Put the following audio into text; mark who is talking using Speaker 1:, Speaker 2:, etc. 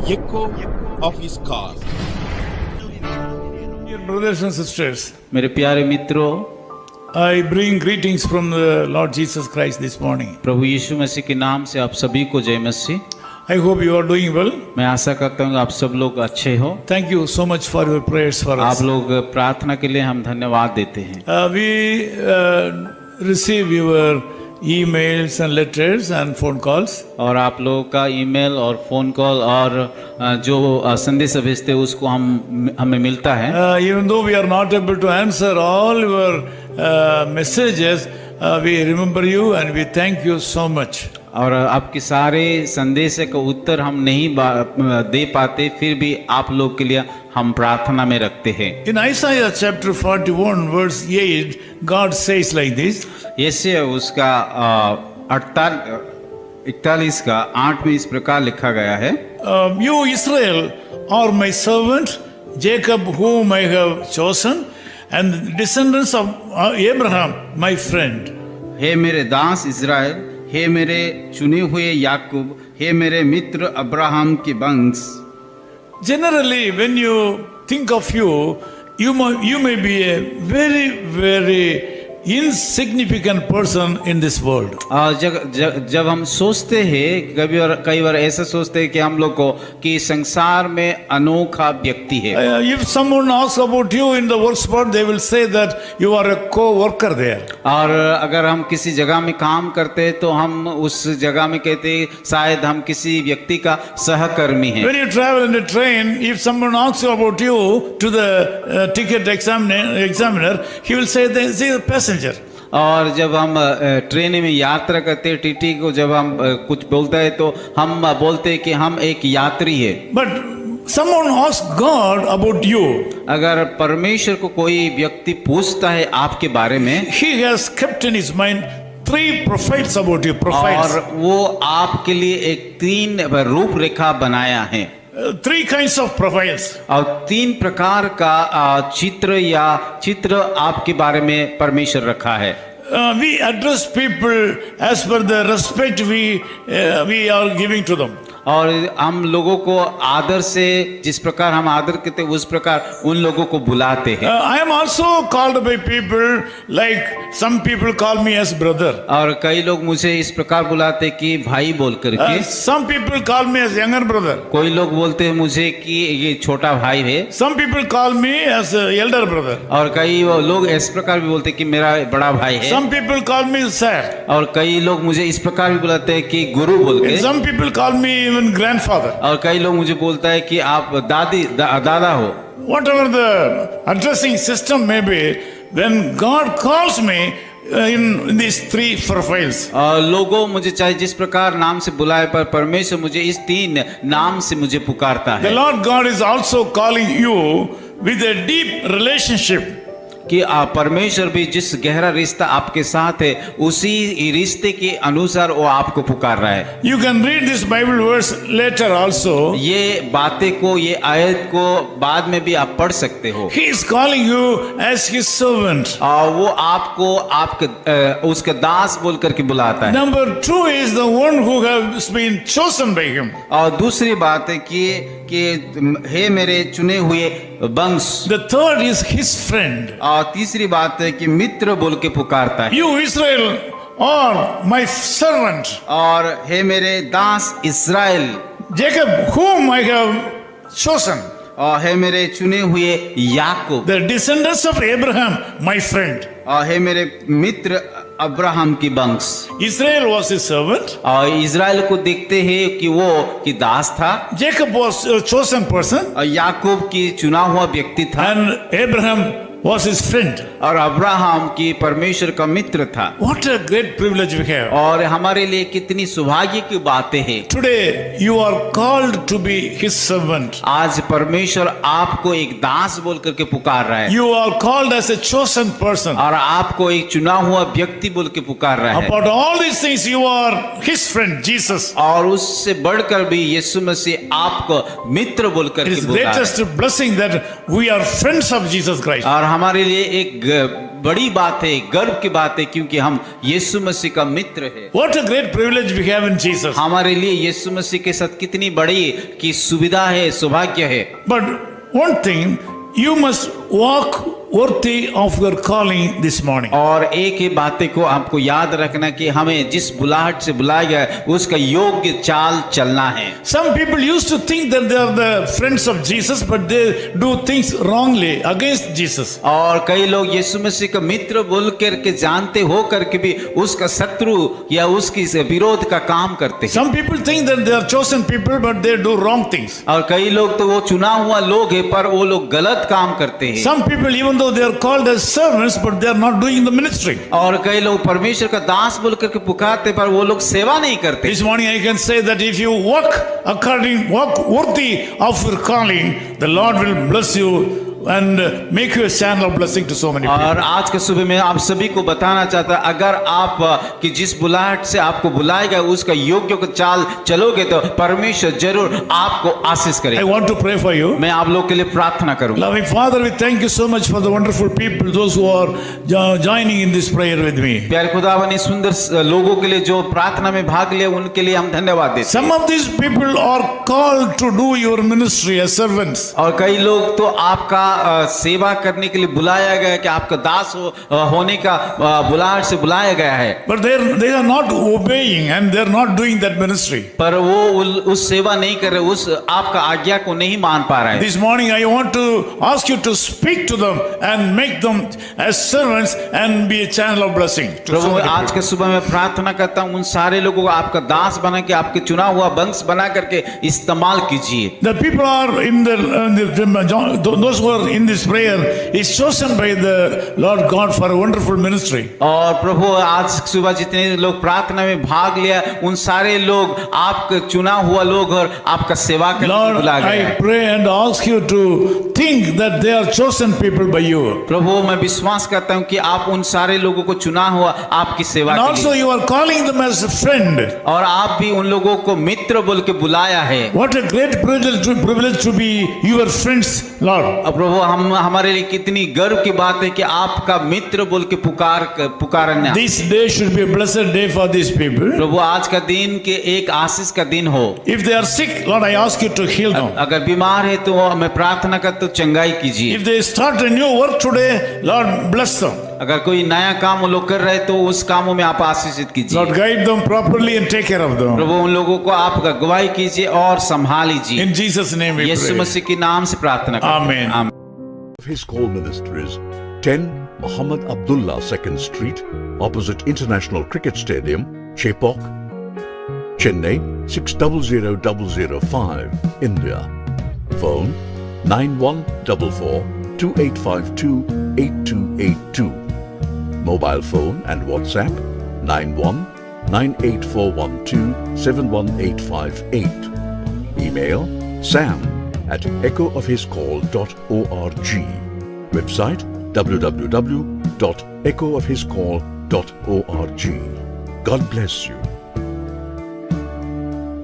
Speaker 1: echo of his call.
Speaker 2: Dear brothers and sisters,
Speaker 3: मेरे प्यारे मित्रों,
Speaker 2: I bring greetings from the Lord Jesus Christ this morning.
Speaker 3: प्रभु यीशु मसीह के नाम से आप सभी को जय मसीह।
Speaker 2: I hope you are doing well.
Speaker 3: मैं आशा करता हूँ आप सब लोग अच्छे हो।
Speaker 2: Thank you so much for your prayers for
Speaker 3: आप
Speaker 2: us.
Speaker 3: लोग प्रार्थना के लिए हम धन्यवाद देते हैं।
Speaker 2: We receive your emails and letters and phone calls.
Speaker 3: और आप लोगों का ईमेल और फोन कॉल और जो संदेश भेजते हैं उसको हमें मिलता है।
Speaker 2: Even though we are not able to answer all your messages, we remember you and we thank you so much.
Speaker 3: और आपके सारे संदेश का उत्तर हम नहीं दे पाते, फिर भी आप लोग के लिए हम प्रार्थना में रखते हैं।
Speaker 2: In Isaiah chapter 41 verse 8, God says like this.
Speaker 3: ऐसे उसका 41 का 8 में इस प्रकार लिखा गया है,
Speaker 2: You Israel are my servant, Jacob whom I have chosen, and the descendants of Abraham my friend.
Speaker 3: हे मेरे दास इज़राइल, हे मेरे चुने हुए याकूब, हे मेरे मित्र अब्राहम के वंश।
Speaker 2: Generally, when you think of you may be a very insignificant person in this world.
Speaker 3: जब हम सोचते हैं कई बार ऐसा सोचते हैं कि हम लोग को कि संसार में अनोखा व्यक्ति है।
Speaker 2: If someone asks about you in the work spot, they will say that you are a co-worker there.
Speaker 3: और अगर हम किसी जगह में काम करते हैं तो हम उस जगह में कहते हैं शायद हम किसी व्यक्ति का सहकर्मी हैं।
Speaker 2: When you travel in a train, if someone asks you about you to the ticket examiner, he will say they is a passenger.
Speaker 3: और जब हम ट्रेन में यात्रा करते हैं, टीटी को जब हम कुछ बोलते हैं तो हम बोलते हैं कि हम एक यात्री है।
Speaker 2: But someone asks God about you.
Speaker 3: अगर परमेश्वर को कोई व्यक्ति पूछता है आपके बारे में,
Speaker 2: He has kept in his mind 3 profiles about you. Profiles.
Speaker 3: और वो आपके लिए एक 3 रूपरेखा बनाया है।
Speaker 2: 3 kinds of profiles.
Speaker 3: और 3 प्रकार का चित्र आपके बारे में परमेश्वर रखा है।
Speaker 2: We address people as per the respect we are giving to them.
Speaker 3: और हम लोगों को आदर से जिस प्रकार हम आदर करते हैं उस प्रकार उन लोगों को बुलाते हैं।
Speaker 2: I am also called by people like some people call me as brother.
Speaker 3: और कई लोग मुझे इस प्रकार बुलाते हैं कि भाई बोल करके।
Speaker 2: Some people call me as younger brother.
Speaker 3: कोई लोग बोलते हैं मुझे कि ये छोटा भाई है।
Speaker 2: Some people call me as elder brother.
Speaker 3: और कई लोग इस प्रकार भी बोलते हैं कि मेरा बड़ा भाई है।
Speaker 2: Some people call me sir.
Speaker 3: और कई लोग मुझे इस प्रकार भी बुलाते हैं कि गुरु बोल के।
Speaker 2: Some people call me even grandfather.
Speaker 3: और कई लोग मुझे बोलता है कि आप दादा हो।
Speaker 2: Whatever the addressing system may be, when God calls me in these 3 profiles.
Speaker 3: लोगों मुझे चाहे जिस प्रकार नाम से बुलाए, पर परमेश्वर मुझे इस 3 नाम से मुझे पुकारता
Speaker 2: The
Speaker 3: है।
Speaker 2: Lord God is also calling you with a deep relationship.
Speaker 3: कि परमेश्वर भी जिस गहरा रिश्ता आपके साथ है उसी रिश्ते के अनुसार वो आपको पुकार रहा है।
Speaker 2: You can read this Bible verse later also.
Speaker 3: ये बातें को, ये आयत को बाद में भी आप पढ़ सकते हो।
Speaker 2: He is calling you as his servant.
Speaker 3: वो आपको आपके उसका दास बोल करके बुलाता है।
Speaker 2: Number 2 is the one who has been chosen by him.
Speaker 3: और दूसरी बात है कि हे मेरे चुने हुए वंश।
Speaker 2: The third is his friend.
Speaker 3: और तीसरी बात है कि मित्र बोल के पुकारता है।
Speaker 2: You Israel are my servant.
Speaker 3: और हे मेरे दास इस्राएल,
Speaker 2: Jacob whom I have chosen.
Speaker 3: और हे मेरे चुने हुए याकूब,
Speaker 2: The descendants of Abraham my friend.
Speaker 3: और हे मेरे मित्र अब्राहम की वंश।
Speaker 2: Israel was his servant.
Speaker 3: और इज़राइल को देखते हैं कि वो कि दास था,
Speaker 2: Jacob was a chosen person.
Speaker 3: और याकूब की चुना हुआ व्यक्ति था,
Speaker 2: And Abraham was his friend.
Speaker 3: और अब्राहम की परमेश्वर का मित्र था।
Speaker 2: What a great privilege we have.
Speaker 3: और हमारे लिए कितनी सौभाग्य की बातें हैं।
Speaker 2: Today you are called to be his servant.
Speaker 3: आज परमेश्वर आपको एक दास बोल करके पुकार रहा है।
Speaker 2: You are called as a chosen person.
Speaker 3: और आपको एक चुना हुआ व्यक्ति बोल के पुकार रहा है।
Speaker 2: About all these things you are his friend Jesus.
Speaker 3: और उससे बढ़कर भी यीशु मसीह आपको मित्र बोल
Speaker 2: It
Speaker 3: करके
Speaker 2: is
Speaker 3: बुला रहा है।
Speaker 2: greatest blessing that we are friends of Jesus Christ.
Speaker 3: और हमारे लिए एक बड़ी बात है, गर्व की बात है, क्योंकि हम यीशु मसीह का मित्र है।
Speaker 2: What a great privilege we have in Jesus.
Speaker 3: हमारे लिए यीशु मसीह के साथ कितनी बड़ी की सुविधा है, सौभाग्य है।
Speaker 2: But one thing, you must walk worthy of your calling this morning.
Speaker 3: और एक ही बातें को आपको याद रखना कि हमें जिस बुलाहट से बुलाया गया है उसका योग्य चाल चलना है।
Speaker 2: Some people used to think that they are the friends of Jesus, but they do things wrongly against Jesus.
Speaker 3: और कई लोग यीशु मसीह का मित्र बोल करके जानते हो करके भी उसका शत्रु या उसकी विरोध का काम करते हैं।
Speaker 2: Some people think that they are chosen people, but they do wrong things.
Speaker 3: और कई लोग तो वो चुना हुआ लोग है पर वो लोग गलत काम करते हैं।
Speaker 2: Some people, even though they are called as servants, but they are not doing the ministry.
Speaker 3: और कई लोग परमेश्वर का दास बोल करके पुकारते पर वो लोग सेवा नहीं करते।
Speaker 2: This morning I can say that if you walk worthy of your calling, the Lord will bless you and make you a channel of blessing to so many people.
Speaker 3: और आज के सुबह में आप सभी को बताना चाहता है, अगर आप कि जिस बुलाहट से आपको बुलाया गया उसका योग्य को चाल चलोगे तो परमेश्वर जरूर आपको आशीष
Speaker 2: I
Speaker 3: करेगा।
Speaker 2: want to pray for you.
Speaker 3: मैं आप लोग के लिए प्रार्थना करूंगा।
Speaker 2: Loving Father, we thank you so much for the wonderful people, those who are joining in this prayer with me.
Speaker 3: प्यारे खुदावन, इस सुंदर लोगों के लिए जो प्रार्थना में भाग लिए उनके लिए हम धन्यवाद देते हैं।
Speaker 2: Some of these people are called to do your ministry as servants.
Speaker 3: और कई लोग तो आपका सेवा करने के लिए बुलाया गया है कि आपका दास होने का बुलाहट से बुलाया गया है,
Speaker 2: But they are not obeying and they are not doing that ministry.
Speaker 3: पर वो उस सेवा नहीं कर रहे, उस आपका आज्ञा को नहीं मान पा रहे हैं।
Speaker 2: This morning I want to ask you to speak to them and make them as servants and be a channel of blessing to so
Speaker 3: Prabhu,
Speaker 2: many
Speaker 3: आज
Speaker 2: people.
Speaker 3: के सुबह मैं प्रार्थना करता हूँ उन सारे लोगों को आपका दास बना के आपके चुना हुआ वंश बना करके इस्तेमाल कीजिए।
Speaker 2: The people are in those who are in this prayer is chosen by the Lord God for a wonderful ministry.
Speaker 3: और प्रभु, आज सुबह जितने लोग प्रार्थना में भाग लिया उन सारे लोग आपके चुना हुआ लोग और आपका सेवा करने
Speaker 2: Lord,
Speaker 3: बुलाया गया
Speaker 2: I
Speaker 3: है।
Speaker 2: pray and ask you to think that they are chosen people by you.
Speaker 3: प्रभु, मैं विश्वास करता हूँ कि आप उन सारे लोगों को चुना हुआ आपकी सेवा
Speaker 2: And
Speaker 3: के
Speaker 2: also
Speaker 3: लिए,
Speaker 2: you are calling them as a friend.
Speaker 3: और आप भी उन लोगों को मित्र बोल के बुलाया है।
Speaker 2: What a great privilege to be your friends, Lord.
Speaker 3: और प्रभु, हमारे लिए कितनी गर्व की बात है कि आपका मित्र बोल के पुकारना।
Speaker 2: This day should be a blessed day for these people.
Speaker 3: प्रभु, आज का दिन के एक आशीष का दिन हो।
Speaker 2: If they are sick, Lord, I ask you to heal them.
Speaker 3: अगर बीमार है तो मैं प्रार्थना कर तो चंगाई कीजिए।
Speaker 2: If they start a new work today, Lord, bless them.
Speaker 3: अगर कोई नया काम वो लोग कर रहे तो उस कामों में आप आशीषित कीजिए।
Speaker 2: Lord, guide them properly and take care of them.
Speaker 3: प्रभु, उन लोगों को आप अगुवाई कीजिए और संभाल लीजिए।
Speaker 2: In Jesus' name we
Speaker 3: Yeshu
Speaker 2: pray.
Speaker 3: मसीह के नाम से प्रार्थना करते हैं।
Speaker 2: Amen.
Speaker 3: आमीन।
Speaker 1: His call ministries 10 Muhammad Abdullah 2nd Street, opposite International Cricket Stadium, Chepauk, Chennai 600005, India. Phone 9144 2852 8282. Mobile phone and WhatsApp 91 98412 71858. Email sam@echoofhiscall.org. Website www.echoofhiscall.org. God bless you.